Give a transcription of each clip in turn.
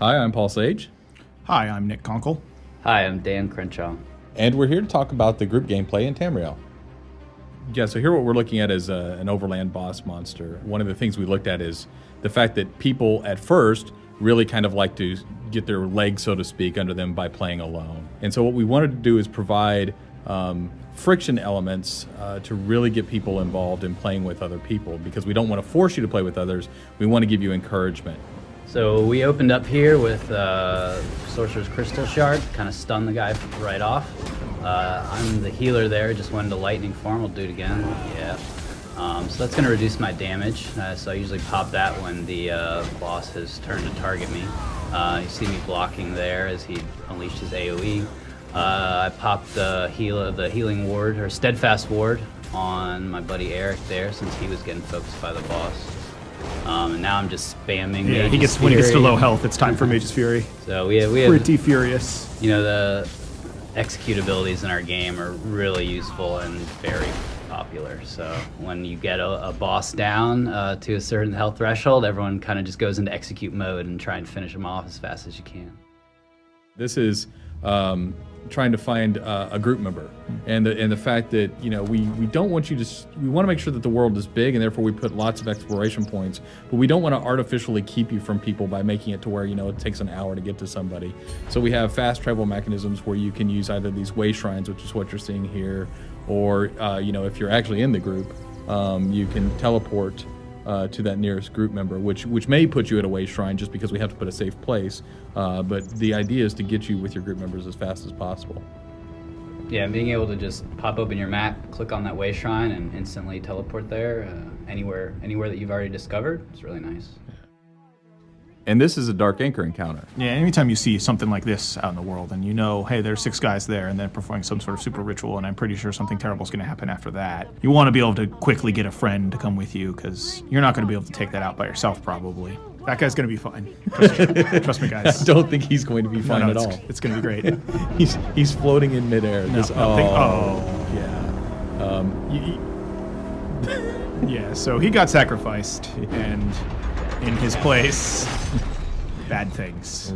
Hi, I'm Paul Sage. Hi, I'm Nick Conkle. Hi, I'm Dan Crenshaw. And we're here to talk about the group gameplay in Tamriel. Yeah, so here what we're looking at is an overland boss monster. One of the things we looked at is the fact that people at first really kind of like to get their legs, so to speak, under them by playing alone. And so what we wanted to do is provide friction elements to really get people involved in playing with other people, because we don't want to force you to play with others. We want to give you encouragement. So we opened up here with Sorcerer's Crystal Shard, kind of stun the guy right off. I'm the healer there, just went into lightning form. We'll do it again. Yeah. So that's going to reduce my damage. So I usually pop that when the boss has turned to target me. You see me blocking there as he unleashed his AoE. I popped the healing ward, or steadfast ward, on my buddy Eric there, since he was getting focused by the boss. And now I'm just spamming. Yeah, Mage's when he gets to Fury. low health, it's time for Mage's Fury. So we have Pretty furious. You know, the execute abilities in our game are really useful and very popular. So when you get a boss down to a certain health threshold, everyone kind of just goes into execute mode and try and finish them off as fast as you can. This is trying to find a group member, and the fact that, you know, we don't want you to. We want to make sure that the world is big, and therefore we put lots of exploration points. But we don't want to artificially keep you from people by making it to where, you know, it takes an hour to get to somebody. So we have fast travel mechanisms where you can use either these way shrines, which is what you're seeing here, or you know, if you're actually in the group, you can teleport to that nearest group member, which may put you at a way shrine just because we have to put a safe place. But the idea is to get you with your group members as fast as possible. Yeah, and being able to just pop open your map, click on that way shrine, and instantly teleport there anywhere that you've already discovered. It's really nice. And this is a Dark Anchor encounter. Yeah, anytime you see something like this out in the world and you know, hey, there's 6 guys there and then performing some sort of super ritual, and I'm pretty sure something terrible is going to happen after that, you want to be able to quickly get a friend to come with you, because you're not going to be able to take that out by yourself, probably. That guy's going to be fine. Trust me, guys. I don't think he's going to be fine at all. It's going to be great. He's floating in midair. Yeah. Yeah, so he got sacrificed, and in his place, bad things.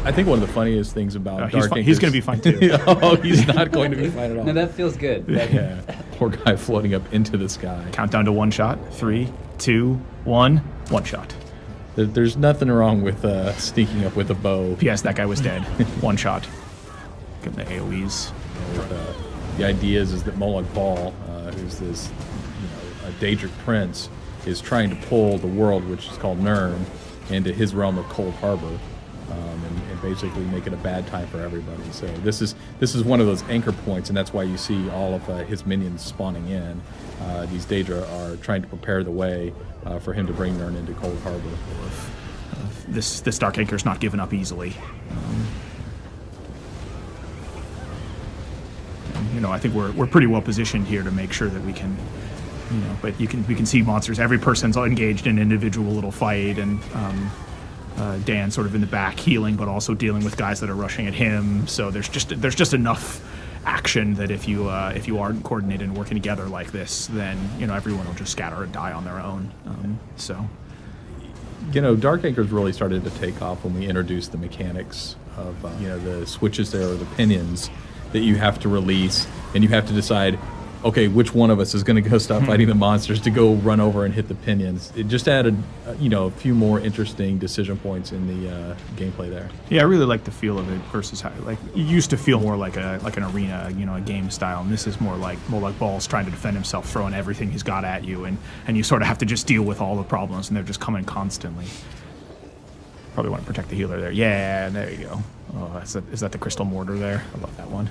I think one of the funniest things about Dark Anchor, he's going to be fine too. Oh, he's not going to be fine at all. No, that feels good. Yeah. Poor guy floating up into the sky. Countdown to 1 shot. 3, 2, 1. 1 shot. There's nothing wrong with sneaking up with a bow. P.S. That guy was dead. 1 shot. Give him the AoEs. The idea is that Molag Bal, who's this, a Daedric prince, is trying to pull the world, which is called Nirn, into his realm of Cold Harbor, and basically make it a bad time for everybody. So this is one of those anchor points, and that's why you see all of his minions spawning in. These Daedra are trying to prepare the way for him to bring Nirn into Cold Harbor. This Dark Anchor's not given up easily. I think we're pretty well positioned here to make sure that we can. But we can see monsters. Every person's engaged in an individual little fight, and Dan sort of in the back healing, but also dealing with guys that are rushing at him. So there's just enough action that if you aren't coordinated and working together like this, then everyone will just scatter and die on their own. Dark Anchor's really started to take off when we introduced the mechanics of the switches there, or the pinions that you have to release, and you have to decide, okay, which one of us is going to go stop fighting the monsters to go run over and hit the pinions. It just added, a few more interesting decision points in the gameplay there. Yeah, I really like the feel of it versus how, it used to feel more like an arena, a game style, and this is more like Bal's trying to defend himself, throwing everything he's got at you, and you sort of have to just deal with all the problems, and they're just coming constantly. Probably want to protect the healer there. Yeah, there you go. Oh, is that the crystal mortar there? I love that one.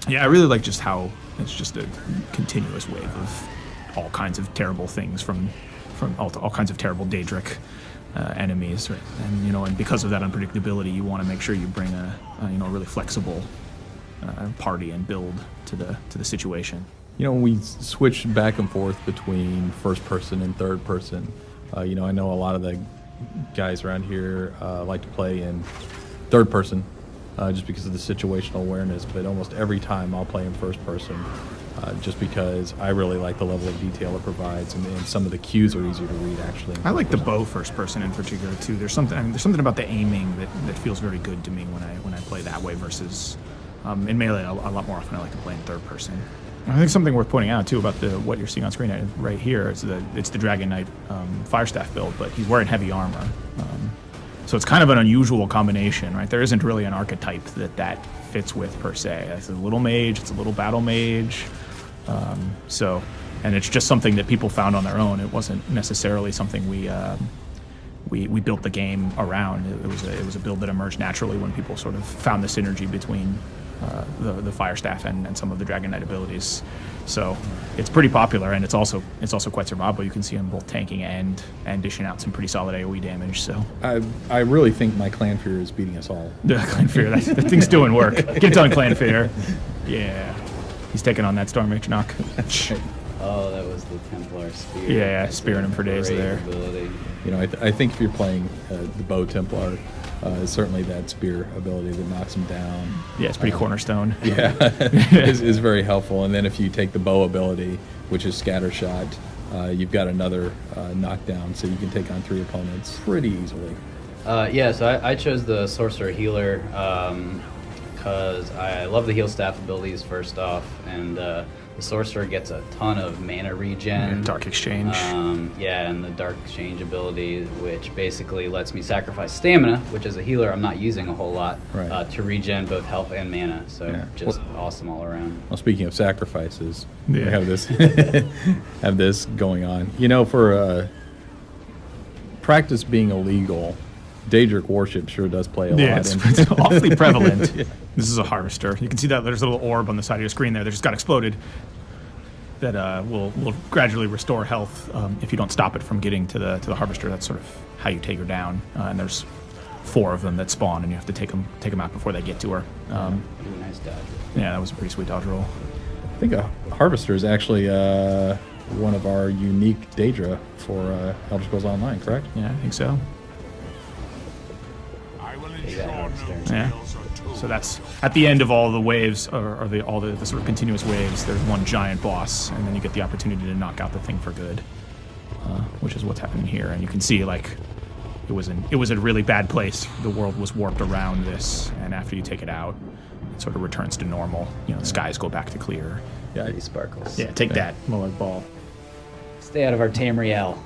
Yeah, I really like just how it's just a continuous wave of all kinds of terrible things from all kinds of terrible Daedric enemies, right? And because of that unpredictability, you want to make sure you bring a really flexible party and build to the situation. When we switch back and forth between first person and third person, I know a lot of the guys around here like to play in third person just because of the situational awareness, but almost every time I'll play in first person just because I really like the level of detail it provides, and some of the cues are easier to read actually. I like the bow first person in particular too. There's something about the aiming that feels very good to me when I play that way versus in melee. A lot more often I like to play in third person. I think something worth pointing out too about what you're seeing on screen right here is it's the Dragon Knight Firestaff build, but he's wearing heavy armor. So it's kind of an unusual combination, right? There isn't really an archetype that fits with per se. It's a little mage, it's a little battle mage. And it's just something that people found on their own. It wasn't necessarily something we built the game around. It was a build that emerged naturally when people sort of found the synergy between the Firestaff and some of the Dragon Knight abilities. So it's pretty popular, and it's also quite survivable. You can see him both tanking and dishing out some pretty solid AoE damage. So I really think my Clan Fear is beating us all. the Clan Fear, that thing's doing work. Get done, Clan Fear. Yeah, he's taking on that Storm Mage knock. Oh, that was the Templar Spear. Yeah, spearing him for days Great there. ability. You know, I think if you're playing the Bow Templar, certainly that spear ability that knocks him down. Yeah, it's pretty cornerstone. Yeah, is very helpful. And then if you take the bow ability, which is scatter shot, you've got another knockdown, so you can take on 3 opponents pretty easily. Yeah, so I chose the Sorcerer Healer because I love the heal staff abilities first off, and the Sorcerer gets a ton of mana regen. Dark Exchange. Yeah, and the Dark Exchange ability, which basically lets me sacrifice stamina, which as a healer I'm not using a whole lot, Right. to regen both health and mana. So Yeah. just awesome all around. Well, speaking of sacrifices, we Yeah. have this have this going on. You know, for practice being illegal, Daedric worship sure does play a Yeah, lot. it's awfully prevalent. This is a harvester. You can see that there's a little orb on the side of your screen there that just got exploded. That will gradually restore health if you don't stop it from getting to the harvester. That's sort of how you take her down. And there's 4 of them that spawn, and you have to take them out before they get to her. Ooh, nice dodge. Yeah, that was a pretty sweet dodge roll. I think a harvester is actually one of our unique Daedra for Elder Scrolls Online, correct? Yeah, I think so. Take that harvester. Yeah. So that's at the end of all the waves, or all the sort of continuous waves. There's one giant boss, and then you get the opportunity to knock out the thing for good, which is what's happening here. And you can see like it was a really bad place. The world was warped around this, and after you take it out, it sort of returns to normal. You know, the skies go back to clear. Yeah, Pretty sparkles. Yeah, take that, Molag Ball. Stay out of our Tamriel.